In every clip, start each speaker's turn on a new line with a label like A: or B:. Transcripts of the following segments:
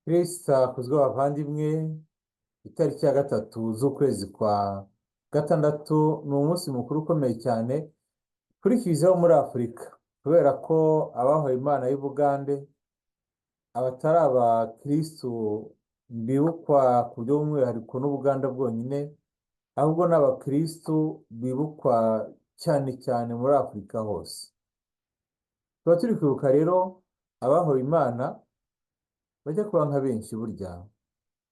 A: Kristo akuzwe bavandimwe, itariki ya gatatu z'ukwezi kwa gatandatu ni umunsi mukuru ukomeye cyane kuri Kiliziya yo muri Afurika, kubera ko abahowe Imana y'i Bugande, abatari abakristu bibukwa ku buryo bw'umwihariko n'Ubuganda bwonyine, ahubwo n'abakristu bibukwa cyane cyane muri Afurika hose. Tuba turi kwibuka rero abahowe Imana bajya kuba nka benshi burya.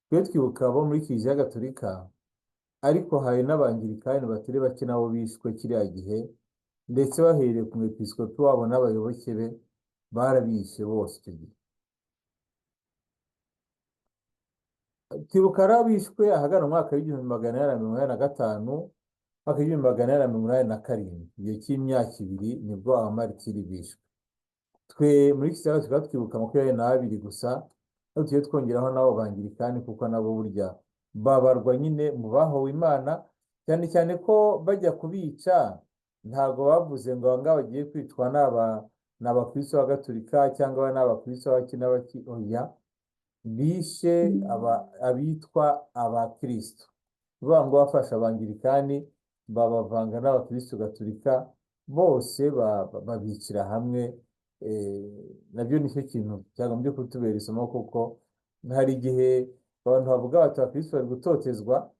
A: Twe twibuka abo muri Kiliziya Gatolika, ariko hari n'Abangilikani batari bake nabo bishwe kiriya gihe, ndetse bahereye ku mwepiskopi wabo n'abayoboke be barabishe bose icyo gihe. Twibuka ari abishwe ahagana umwaka w'igihumbi magana inani na mirongo inani na gatanu, umwaka w'igihumbi magana inani na mirongo inani na karindwi, igihe cy'imyaka ibiri nibwo abamaritiri bishwe. Twe muri Kiliziya Gatolika twibuka 22 gusa, ariko tujye twongeraho n'abo Bangilikani kuko nabo burya babarwa nyine mu bahowe Imana, cyane cyane ko bajya kubica ntabwo bavuze ngo aba ngaba bagiye kwicwa n'abakristo ba Gatolika cyangwa n'abakristo b'abaki, oya, bishe abitwa abakristo. Bivuga ngo bafashe Abangilikani babavanga n'abakristo Gatolika, bose babicira hamwe. Nabyo nicyo kintu cyagombye kutubera isomo, kuko hari igihe abantu bavuga bati abakristo bari gutotezwa,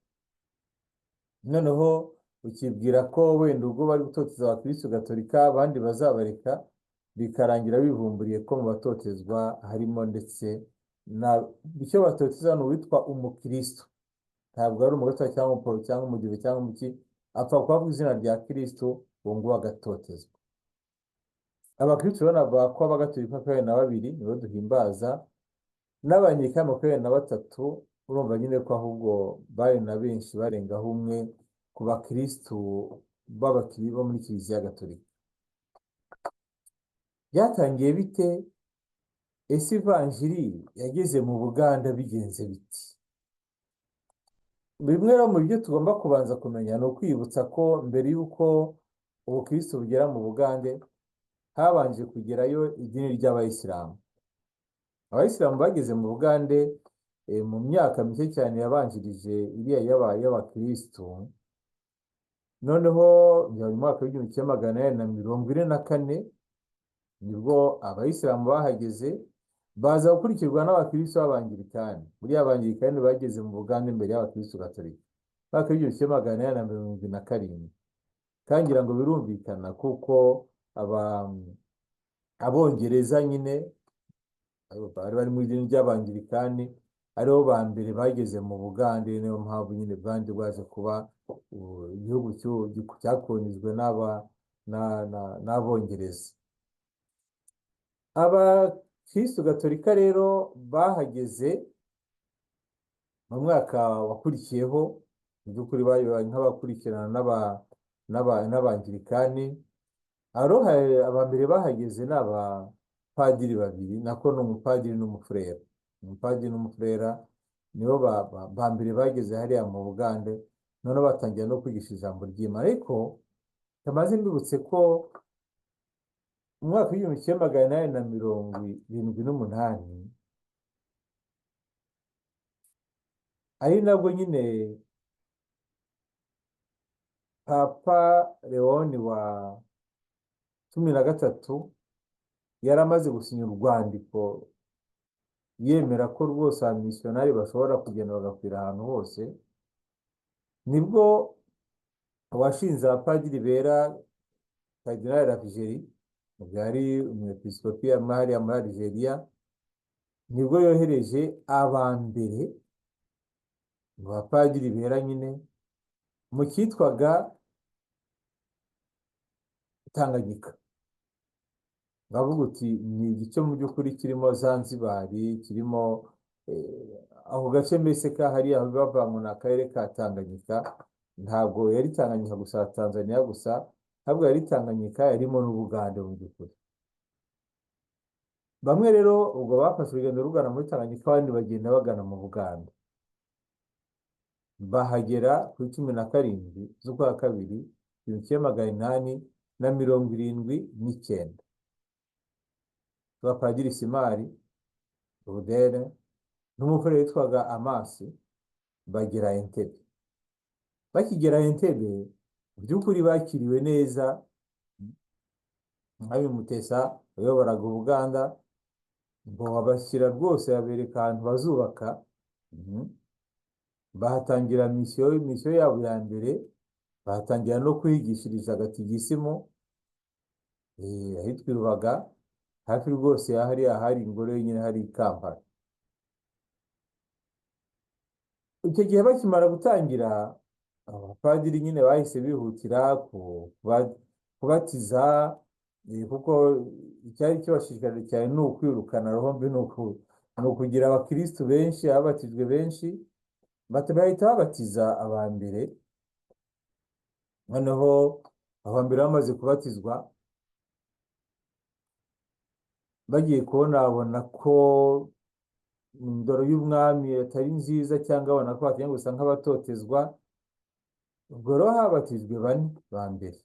A: noneho ukibwira ko wenda ubwo bari gutoteza abakristo Gatolika abandi bazabareka, bikarangira bivumburiye ko mu batotezwa harimo ndetse icyo batoteza ni uwitwa umukristo, ntabwo ari umugatolika cyangwa umuporo cyangwa umudive cyangwa umuki, apfa kuvuga izina rya Kristo uwo nguwo agatotezwa. Abakristo banavuga ko Abagatolika 22 nibo duhimbaza, n'Abangilikani 23. Urumva nyine ko ahubwo bari na benshi barengaho umwe ku bakristo b'abakiri bo muri Kiliziya Gatolika. Byatangiye bite? Ese ivanjiri yageze mu Buganda bigenze biti? Bimwe mu byo tugomba kubanza kumenya ni ukwibutsa ko mbere y'uko ubukristo bugera mu Bugande, habanje kugerayo idini ry'Abayisilamu. Abayisilamu bageze mu Bugande mu myaka mike cyane yabanjirije iriya y'abakristo. Noneho mu mwaka w'igihumbi kimwe magana inani na mirongo ine na kane nibwo Abayisilamu bahageze, baza gukurikirwa n'abakristo b'Abangilikani. Buriya Abangilikani bageze mu Bugande mbere y'abakristo Gatolika, mwaka w'igihumbi kimwe magana inani na mirongo irindwi na karindwi. Kandi ngira ngo birumvikana kuko Abongereza nyine bari muri idini ry'Abangilikani, aribo ba mbere bageze mu Bugande. Niyo mpamvu nyine Bugande bwaje kuba igihugu cyakolonijwe n'Abongereza. Abakristo Gatolika rero bahageze mu mwaka wakurikiyeho, mu by'ukuri bari nk'abakurikirana n'Abangilikani. Abambere bahageze ni abapadiri babiri, nako ni umupadiri n'umufurera. Umupadiri n'umufurera nibo ba mbere bageze hariya mu Bugande, noneho batangira no kwigisha ijambo ry'Imana. Ariko tamaze mbibutse ko mu mwaka w'igihumbi kimwe magana inani na mirongo irindwi n'umunani ari nabwo nyine Papa Leoni wa 13 yari amaze gusinya urwandiko yemera ko rwose abamisiyonari bashobora kugenda bagakwira ahantu hose. Nibwo washinze abapadiri bera Cardinal Ravigeri, ubwo yari umwepiskopi hariya muri Algeria, nibwo yohereje abambere mu bapadiri bera nyine mu cyitwaga Tanganyika. Bavuga uti ni igice mu by'ukuri kirimo Zanzibari, kirimo ako gace mbese ka hariya bava mu akarere ka Tanganyika. Ntabwo yari Tanganyika gusa, Tanzania gusa, ntabwo yari Tanganyika, yarimo n'Ubugande mu by'ukuri. Bamwe rero ubwo bafashe urugendo rugana muri Tanganyika, abandi bagenda bagana mu Bugande. Bahagera kuri 17 z'ukwa kabiri 1879. Abapadiri Simari, Rudere, n'umufurere witwaga Amasi, bagera Entebbe. Bakigera Entebbe, mu by'ukuri bakiriwe neza. Umwami Mutesa wayoboraga Ubuganda ngo babashyira rwose, babereka ahantu bazubaka. Bahatangira misiyo yabo ya mbere, bahatangira no kwigishiriza Gatigisimu ahitwa i Rubaga, hafi rwose hariya hari ingoro ye nyine, hari i Kampala. Icyo gihe bakimara gutangira, abapadiri nyine bahise bihutira kubatiza, kuko icyari kibashishikarije cyane ni ukwirukana roho mbi, ni ukugira abakirisitu benshi, ababatijwe benshi. Bahita babatiza aba mbere. Noneho aba mbere bamaze kubatizwa, bagiye kubona ko indoro y'umwami atari nziza, cyangwa babona ko bagiye gusa nk'abatotezwa. Ubwo rero habatijwe 4 ba mbere.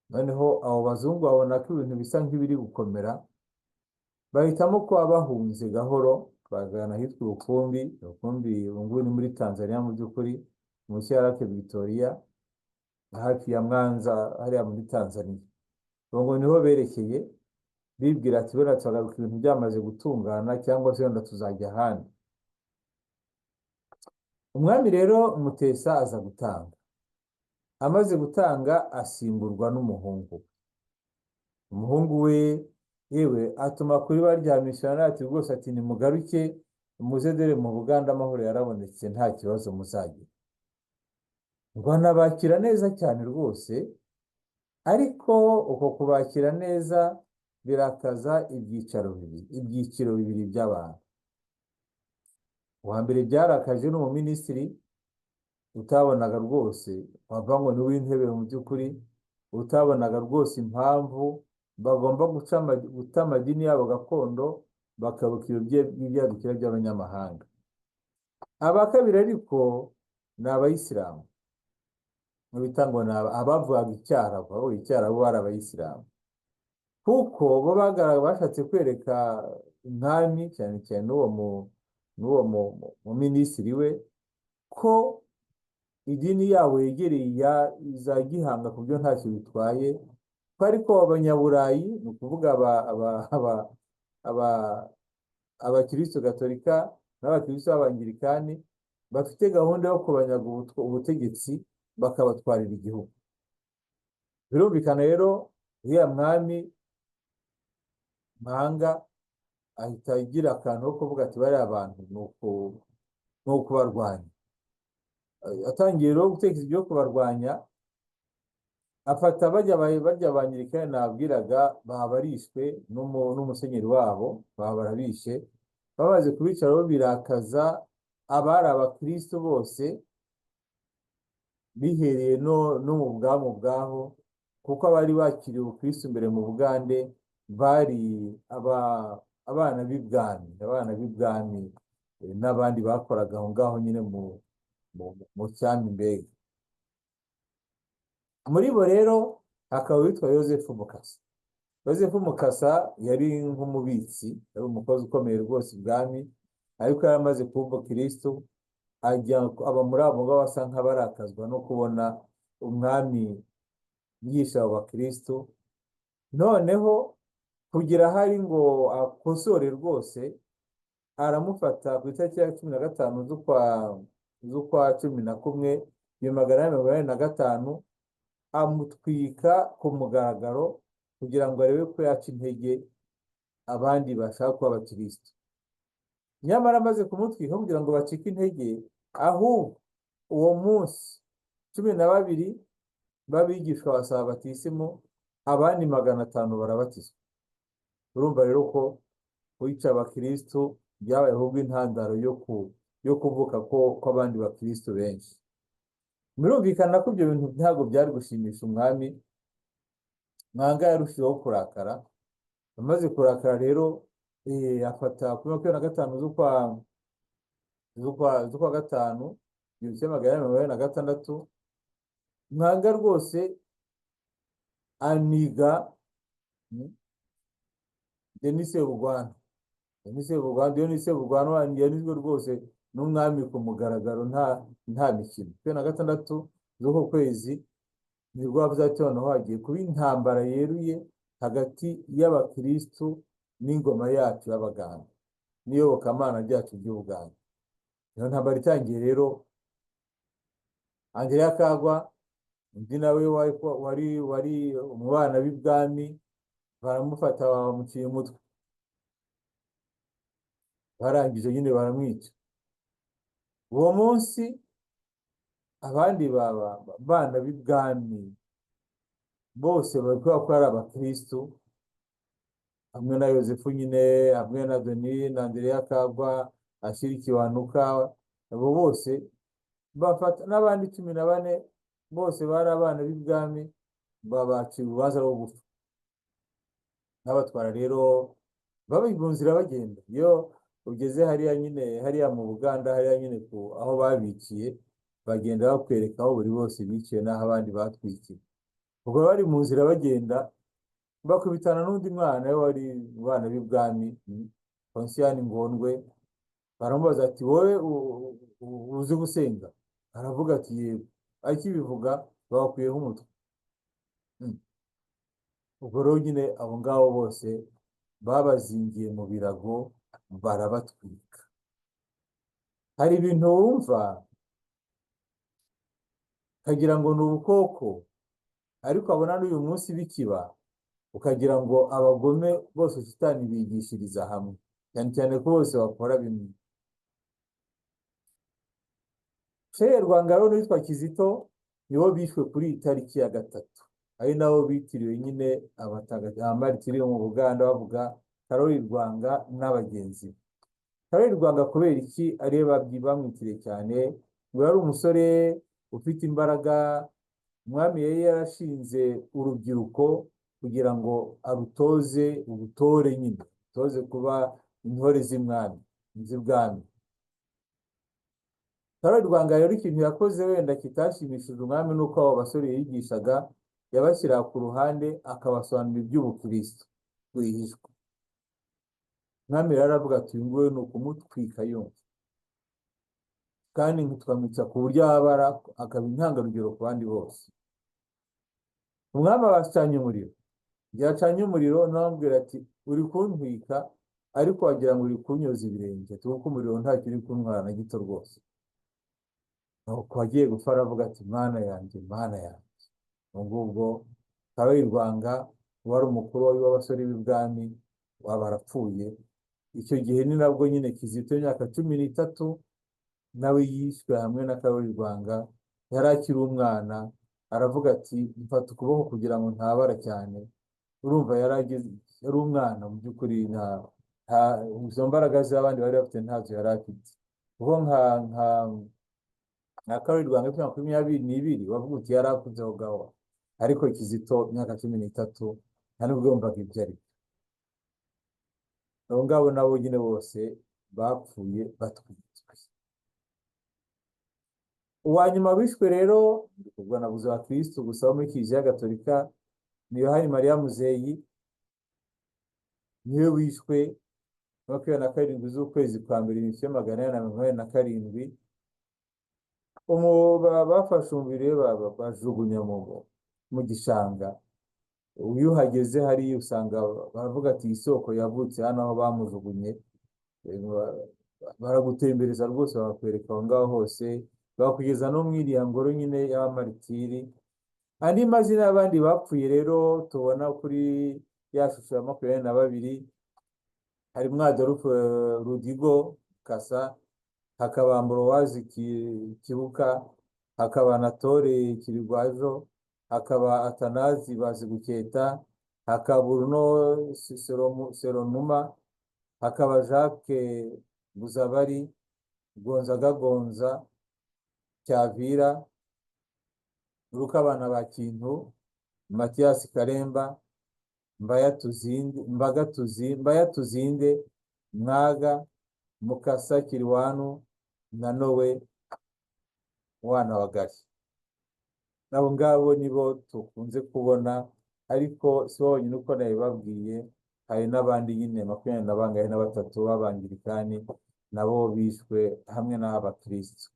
A: Noneho abo bazungu babona ko ibintu bisa nk'ibiri gukomera, bahitamo kuba bahunze gahoro, bagana ahitwa Urukumbi. Urukumbi ubu ngubu ni muri Tanzania, mu by'ukuri munsi ya Lake Victoria, hafi ya Mwanza, hariya muri Tanzania. Ubwo niho berekeye, bibwira ati wenda tuzagaruka ibintu byamaze gutungana, cyangwa se wenda tuzajya ahandi. Umwami rero Mutesa aza gutanga. Amaze gutanga asimburwa n'umuhungu. Umuhungu we yewe atuma kuri baryamisha ati rwose, ati nimugaruke muze, dore mu Buganda amahoro yarabonetse, nta kibazo muzagira. Ngo anabakira neza cyane rwose, ariko uko kubakira neza birakaza ibyiciro bibiri by'abantu. Uwa mbere byarakaje n'umuminisitiri utabonaga rwose, wava ngo ni w'intebe, mu by'ukuri utabonaga rwose impamvu bagomba guta amadini yabo gakondo, bakabuka ibyadukira by'abanyamahanga. Aba kabiri ariko ni Abayisilamu, bita ngo ni abavugaga Icyarabu, bari Abayisilamu, kuko bo bashatse kwereka umwami, cyane cyane n'uwo muminisitiri we, ko idini yabo yegereye za Gihanga, ku byo ntacyo bitwaye, ko ariko Abanyaburayi, ni ukuvuga abakirisitu Gatolika n'abakirisitu b'Abangirikani, bafite gahunda yo kubanyaga ubutegetsi bakabatwarira igihugu. Birumvikana rero, uriya mwami Mpanga ahita agira akantu ko kuvuga ati bariya abantu ni ukubarwanya. Atangiye rero gutekereza ibyo kubarwanya, afata barya Abangirikani nabwiraga, babarishwe n'umusenyeri wabo, barabishe. Bamaze kubica rero birakaza abari abakristo bose, bihereye no mu bwami bwaho, kuko abari bakiriye ubukristo mbere mu Bugande bari abana b'ibwami n'abandi bakoraga aho ngaho nyine mu cyami mbega. Muri bo rero hakaba witwa Yosefu Mukasa. Yosefu Mukasa yari nk'umubitsi, yari umukozi ukomeye rwose ibwami, ariko yari amaze kumva Kristo, aba muri abo ngabo basa nk'abarakazwa no kubona umwami yigisha abo bakristo. Noneho kugira hari ngo akosore rwose, aramufata ku itariki ya 15 z'ukwa 11, 1845, amutwika ku mugaragaro, kugira ngo arebe ko yaca intege abandi bashaka kuba abakristo. Nyamara amaze kumutwika kugira ngo bacike intege, ahubwo uwo munsi 12 babigishwa basaba batisimu, abandi 500 barabatizwa. Urumva rero ko kwica abakristo byabaye ahubwo intandaro yo kuvuka ko abandi bakristo benshi. Birumvikana ko ibyo bintu ntabwo byari gushimisha umwami. Mwanga yarushijeho kurakara. Amaze kurakara rero, afata kuri 25 z'ukwa 5, 1826, Mwanga rwose aniga Denis Rugwana. ni Seburwanda, iyo ni Seburwanda yanizwe rwose n'umwami ku mugaragaro, nta mikino. 26 z'uko kwezi nibwo havuze ati noneho hagiye kuba intambara yeruye hagati y'abakristu n'ingoma yacu y'abaganda n'iyobokamana ryacu ry'Ubuganda. Iyo ntambara itangiye rero, Andrea Kagwa undi nawe wari mu bana b'ibwami, baramufata bamuciye umutwe, barangije nyine baramwica. Uwo munsi abandi bana b'ibwami bose bari kuvuga ko ari abakristu, hamwe na Yosefu nyine, hamwe na Denis na Andrea Kagwa, Ashiri Kiwanuka, abo bose bafata n'abandi 14 bose bari abana b'ibwami, babaciye urubanza rwo gupfa. N'abatwara rero baba mu nzira bagenda, iyo ugeze hariya nyine, hariya mu Buganda, hariya nyine aho babikiye, bagenda bakwereka aho buri bose biciye n'aho abandi batwikiye. Ubwo bari mu nzira bagenda, bakubitana n'undi mwana we wari mu bana b'ibwami, Conscience Ngondwe. Baramubaza ati wowe uzi gusenga? Aravuga ati yego. Akibivuga bakuyeho umutwe. Ubwo rero nyine abo ngabo bose babazingiye mu birago, barabatwika. Hari ibintu wumva ukagira ngo ni ubukoko, ariko abona n'uyu munsi bikiba, ukagira ngo abagome bose Shitani bigishiriza hamwe, cyane cyane ko bose bakora bimwe. Shehe Rwangaro n'uwitwa Kizito nibo bishwe kuri iyi tariki ya 3, ari nabo bitiriwe nyine abamartiri mu Buganda, bavuga Karoli Rwanga n'abagenzi. Karoli Rwanga kubera iki ari bamwitiriye cyane? Ngo yari umusore ufite imbaraga, umwami yari yarashinze urubyiruko kugira ngo arutoze ubutore, nyine toze kuba intore z'ibwami. Karoli Rwanga rero ikintu yakoze wenda kitashimishije umwami, nuko abo basore yigishaga yabashyira ku ruhande, akabasobanurira iby'ubukristo rwihishwa. Umwami rero aravuga ati uyu nguyu ni ukumutwika yumva, kandi tukamwica ku buryo abara, akaba intangarugero ku bandi bose. Umwami abacanye umuriro, yacanye umuriro, namubwira ati uri kuntwika, ariko wagira ngo uri kunyoza ibirenge, kuko umuriro ntacyo uri kuntwara na gito rwose. Nuko agiye gupfa aravuga ati mana yanjye, mana yanjye. Ubwo Karoli Rwanga wari umukuru w'abasore b'ibwami barapfuye. Icyo gihe ni nabwo nyine Kizito y'imyaka 13 nawe yishwe hamwe na Karoli Rwanga. Yari akiri umwana, aravuga ati mfata ukuboko kugira ngo ntabara cyane. Urumva yari umwana mu by'ukuri, izo mbaraga z'abandi bari bafite ntazo yari afite. Ubwo nka Karoli Rwanga 22 wavuga uti yari akuzeho gaho, ariko Kizito imyaka 13 nta nubwo yumvaga ibyo ari byo. Abo ngabo nabo nyine bose bapfuye batwitswe. Uwa nyuma wishwe rero, ubwo nabuze abakristo gusa bo muri Kiliziya Gatolika, ni Yohani Mariya Muzeyi. Niwe wishwe 27 z'ukwezi kwa mbere 1887. Bafashe umubiri bajugunya mu gishanga. Iyo uhageze hariya usanga baravuga ati isoko yavutse hano aho bamujugunye. Baragutembereza rwose, bakwereka aho ngaho hose, bakugeza no mw'iriya ngoro nyine y'abamartiri. Andi mazina y'abandi bapfuye rero tubona kuri ya shusho ya 22, hari Adolphe Rudigo Kasa, hakaba Ambroise Kibuka, hakaba Anatole Kirigwajo, hakaba Atanazi Baziguketa, hakaba Bruno Seronuma, hakaba Jacques Buzabari, Gonzaga Cyavira, Rukabana Bakintu, Mathias Karemba, Mbayatuzinde, Mwaga, Mukasa Kiriwanu na Nowe Wana wa Gashya. Nabo ngabo nibo tukunze kubona, ariko si bonyine uko nabibabwiye. hari n'abandi nyine 23 b'abangirikani nabo bishwe hamwe n'abakristo.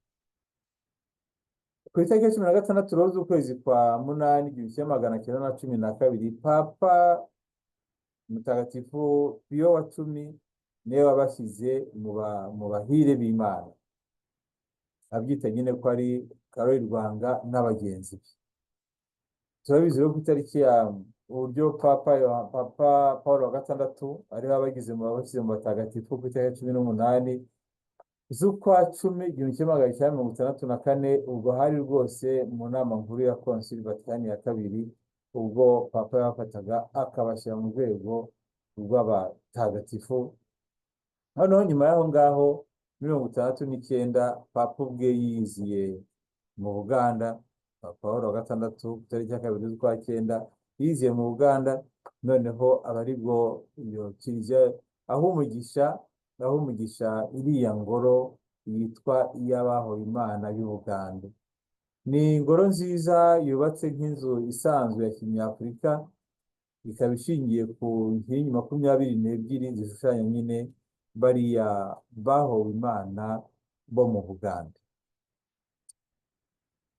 A: Ku itariki ya 16 z'ukwezi kwa munani 1912 papa mutagatifu Piyo wa cumi niwe wabashyize mu bahire b'Imana, abyita nyine ko ari Karoli Rwanga n'abagenzi be. Turabizi rero ku itariki ya uburyo papa Paul wa gatandatu ariho abashyize mu batagatifu ku itariki ya 18 z'ukwa 10 1964, ubwo hari rwose mu nama nkuru ya Konsili Vatikani ya kabiri, ubwo papa yafataga akabashyira mu rwego rw'abatagatifu. Noneho nyuma y'aho ngaho 1969 papa ubwe yiyiziye mu Buganda. Papa Paul wa gatandatu ku itariki ya 2 z'ukwa 9 yiziye mu Buganda, noneho abaribwo iyo kiliziya aho umugisha iriya ngoro yitwa iy'abahowe Imana y'Ubuganda. Ni ingoro nziza yubatse nk'inzu isanzwe ya kinyafurika, ikaba ishingiye ku nkingi 22 zishushanya nyine bariya bahowe Imana bo mu Buganda.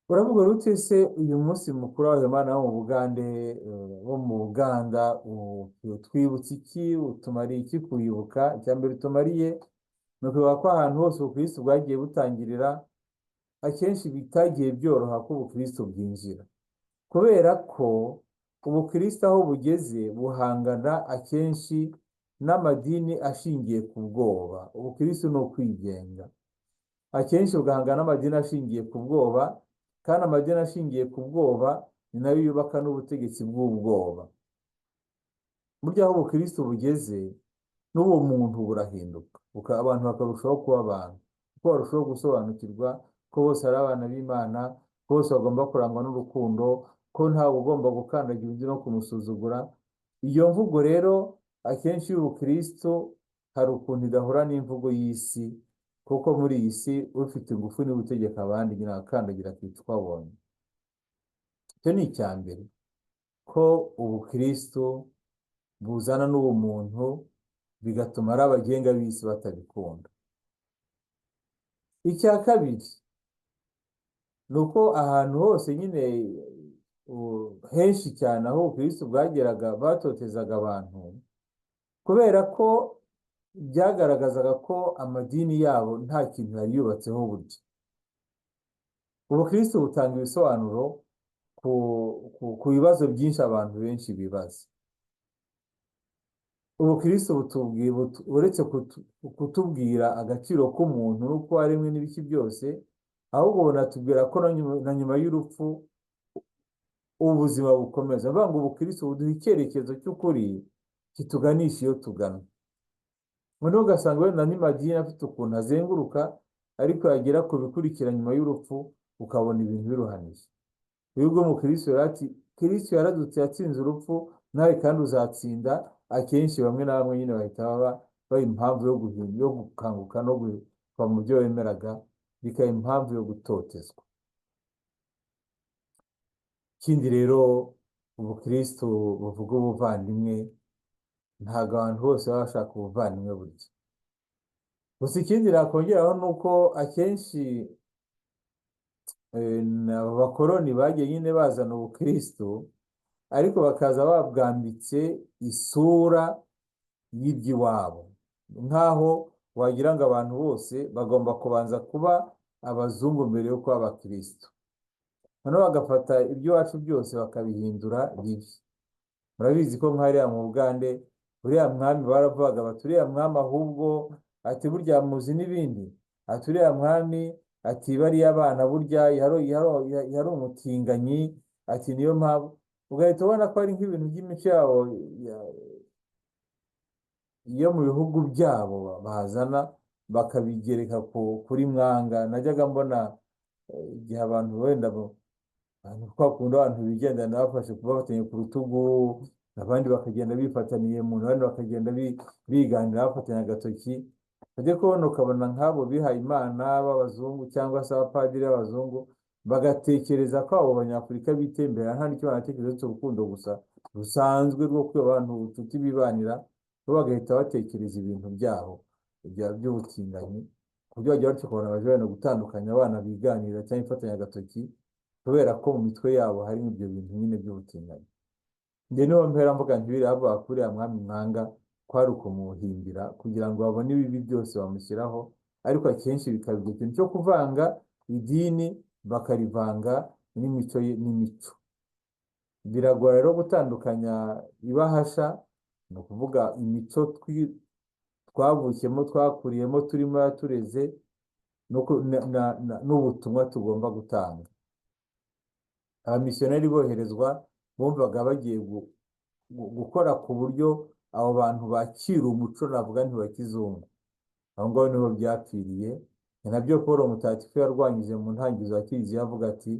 A: Uravuga rute se uyu munsi mukuru w'abahowe Imana bo mu Buganda twibutse iki, utumariye iki kuyibuka? Icyambere utumariye ni ukuvuga ko ahantu hose ubukristo bwagiye butangirira akenshi bitagiye byoroha ko ubukristo bwinjira, kubera ko ubukristo aho bugeze buhangana akenshi n'amadini ashingiye ku bwoba. Ubukristo ni ukwigenga, akenshi bugahangana n'amadini ashingiye ku bwoba, kandi amadini ashingiye ku bwoba ni nayo yubaka n'ubutegetsi bw'ubwoba. Burya aho ubukristo bugeze n'uwo muntu burahinduka, abantu bakarushaho kuba abantu, kuko barushaho gusobanukirwa ko bose ari abana b'Imana, ko bose bagomba kurangwa n'urukundo, ko ntawe ugomba gukandagira undi no kumusuzugura. Iyo mvugo rero akenshi y'ubukristo hari ukuntu idahura n'imvugo y'isi, kuko muri iyi si ufite ingufu niwe utegeka abandi nyine akandagira akitwa abonye. Icyo ni icyambere, ko ubukristo buzana n'ubumuntu bigatuma ari abagenga b'isi batabikunda. Icya kabiri ni uko ahantu hose nyine henshi cyane aho ubukristo bwageraga batotezaga abantu, kubera ko byagaragazaga ko amadini yabo nta kintu yari yubatseho. Burya ubukristo butanga ibisobanuro ku bibazo byinshi abantu benshi bibaza. Ubukristo uretse kutubwira agaciro k'umuntu n'uko waremwe n'ibiki byose, ahubwo bunatubwira ko na nyuma y'urupfu ubuzima bukomeza. Bavuga ngo ubukristo buduha icyerekezo cy'ukuri kituganisha iyo tugana. Noneho ugasanga wenda n'amadini afite ukuntu azenguruka, ariko yagera ku bikurikira nyuma y'urupfu ukabona ibintu biruhanije. Ubwo umukristo ati Kristo yaradutse, yatsinze urupfu, nawe kandi uzatsinda. Akenshi bamwe na bamwe nyine bahita baba impamvu yo gukanguka no kuva mu byo wemeraga, bikaba impamvu yo gutotezwa. Ikindi rero ubukristo buvuga ubuvandimwe, ntabwo abantu bose baba bashaka ubuvandimwe burya. Gusa ikindi nakongeraho ni uko akenshi abakoloni bagiye nyine bazana ubukristo, ariko bakaza babwambitse isura y'iby'iwabo, nk'aho wagira ngo abantu bose bagomba kubanza kuba abazungu mbere yo kuba abakristo. Noneho bagafata iby'iwacu byose bakabihindura bibi. Murabizi ko nk'ariya mu Bugande uriya mwami baravugaga bati uriya mwami ahubwo ati burya muzi n'ibindi, ati uriya mwami ati bariya abana burya yari umutinganyi, ati niyo mpamvu. Ugahita ubona ko ari nk'ibintu by'imico yabo iyo mu bihugu byabo bazana bakabigereka kuri Mwanga. Najyaga mbona igihe abantu wenda twakunda abantu bigendana bafashe kubafatanya ku rutugu, abandi bakagenda bifataniye mu nda, abandi bakagenda biganira bafatanya agatoki. Ujye kubona ukabona nk'abo bihaye Imana b'abazungu cyangwa se abapadiri b'abazungu, bagatekereza ko abo banyafurika bitembera nta n'icyo banatekereza uretse urukundo gusa rusanzwe rwo kuba abantu ubucuti bibanira. bo bagahita batekereza ibintu byabo by'ubutinganyi, ku buryo bajya batyo ukabona baje wenda gutandukanya abana biganira cyangwa ifatanyagatoki, kubera ko mu mitwe yabo harimo ibyo bintu nyine by'ubutinganyi. Njye niho mpera mvuga nti biriya bavuga kuri uriya mwami mwanga kwari ukumuhimbira kugira ngo babone ibibi byose bamushyiraho, ariko akenshi bikaba ikintu cyo kuvanga idini bakarivanga n'imico. Biragora rero gutandukanya ibahasha, ni ukuvuga imico twavukiyemo, twakuriyemo, turimo yatureze n'ubutumwa tugomba gutanga. Abamisiyoneri boherezwa bumvaga bagiye gukora ku buryo abo bantu bakira umuco, navuga nti wa kizungu. Aho ngaho niho byapfiriye. Ni nabyo Paul Mutagatifu yarwanyije mu ntangiriro ya Kiliziya avuga ati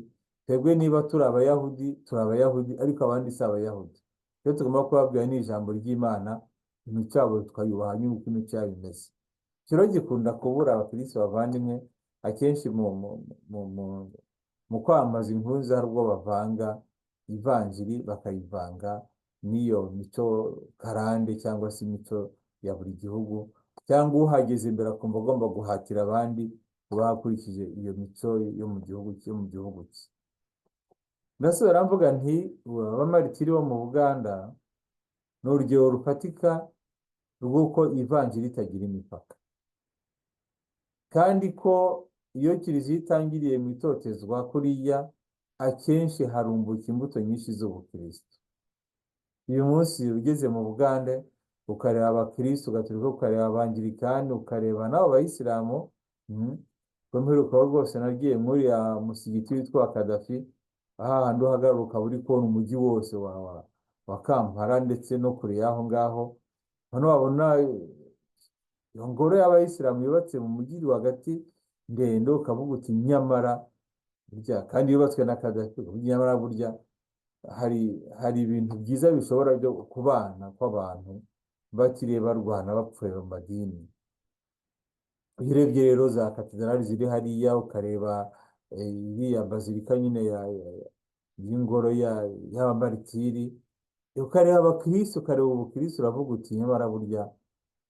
A: twebwe niba turi Abayahudi turi Abayahudi, ariko abandi si Abayahudi. Iyo tugomba kubabwira n'ijambo ry'Imana, imico yabo tukayubaha nk'uko imico yabo imeze. Ikiro gikunda kubura abakirisitu bavandimwe, akenshi mu kwamamaza inkuru hari ubwo bavanga ivanjiri bakayivanga n'iyo mico karande cyangwa se imico ya buri gihugu, cyangwa uhageze imbere akumva agomba guhatira abandi kuba hakurikije iyo mico yo mu gihugu cye. Ndasubira mvuga nti abamaritiri bo mu Buganda ni urugero rufatika rw'uko ivanjiri itagira imipaka, kandi ko iyo Kiliziya itangiriye mu itotezwa kuriya, akenshi harumbuka imbuto nyinshi z'ubukristo. Uyu munsi ugeze mu Buganda ukareba abakristo gatolika, ukareba abangirikani, ukareba n'abo bayisilamu, mperukaho rwose nagiye muri ya musigiti witwa Kadafi, ahandi uhagaruka uri kubona umujyi wose wa Kampala ndetse no kure y'aho ngaho. Hano wabona iyo ngoro y'abayisilamu yubatse mu mujyi rwagati ndende, ukavuga uti nyamara burya, kandi yubatswe na Kadafi, nyamara burya hari ibintu byiza bishobora byo kubana kw'abantu bakiriye barwana bapfuye mu madini. Urebye rero za katedrali ziri hariya, ukareba iriya bazilika nyine y'ingoro y'abamaritiri, ukareba abakristo, ukareba ubukristo, uravuga uti nyamara burya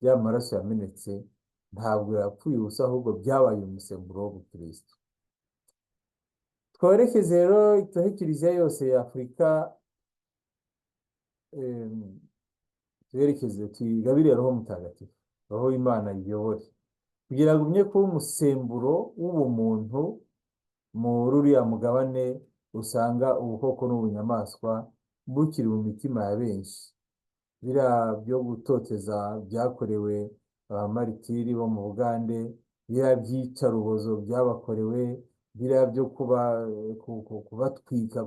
A: ya maraso yamenetse ntabwo yapfuye ubusa, ahubwo byabaye umusemburo w'ubukristo. Twerekeze rero itahe Kiliziya yose ya Afurika, twerekeze tuyigabire Roho Mutagatifu, Roho Imana iyobore, kugira ngo umye kuba umusemburo w'ubumuntu muri uriya mugabane usanga ubukoko n'ubunyamaswa bukiri mu mitima ya benshi. Biriya byo gutoteza byakorewe abamaritiri bo mu Bugande, biriya byicarubozo byabakorewe, biriya byo kubatwika,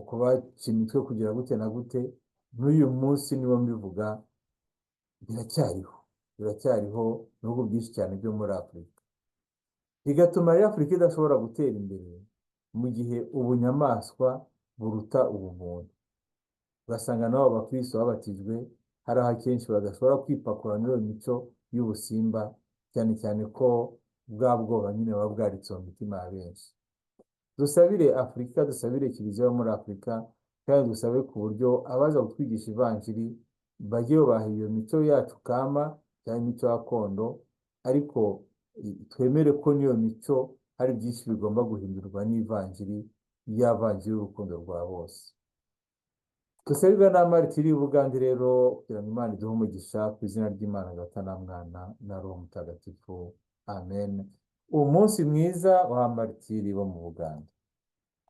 A: kubaca imitwe kugira gute na gute, n'uyu munsi niwo mbivuga biracyariho nubwo byinshi cyane byo muri Afurika, bigatuma rero Afurika idashobora gutera imbere mu gihe ubunyamaswa buruta ubumuntu. Ugasanga nabo bakristo babatijwe hari aho akenshi badashobora kwipakura n'iyo mico y'ubusimba, cyane cyane ko bwa bwoba nyine buba bwaritse mu mitima ya benshi. Dusabire Afurika, dusabire Kiliziya yo muri Afurika, kandi dusabe ku buryo abaza kutwigisha ivanjiri bajye bubaha iyo mico yacu kama cyangwa imico gakondo, ariko twemere ko n'iyo mico hari byinshi bigomba guhindurwa n'ivanjiri, y'avanjiri y'urukundo rwa bose. Dusabirwa n'abamaritiri b'Ubugande rero kugira ngo Imana iduhe umugisha, ku izina ry'Imana Data na Mwana na Roho Mutagatifu, amen. Umunsi mwiza w'abamaritiri bo mu Bugande.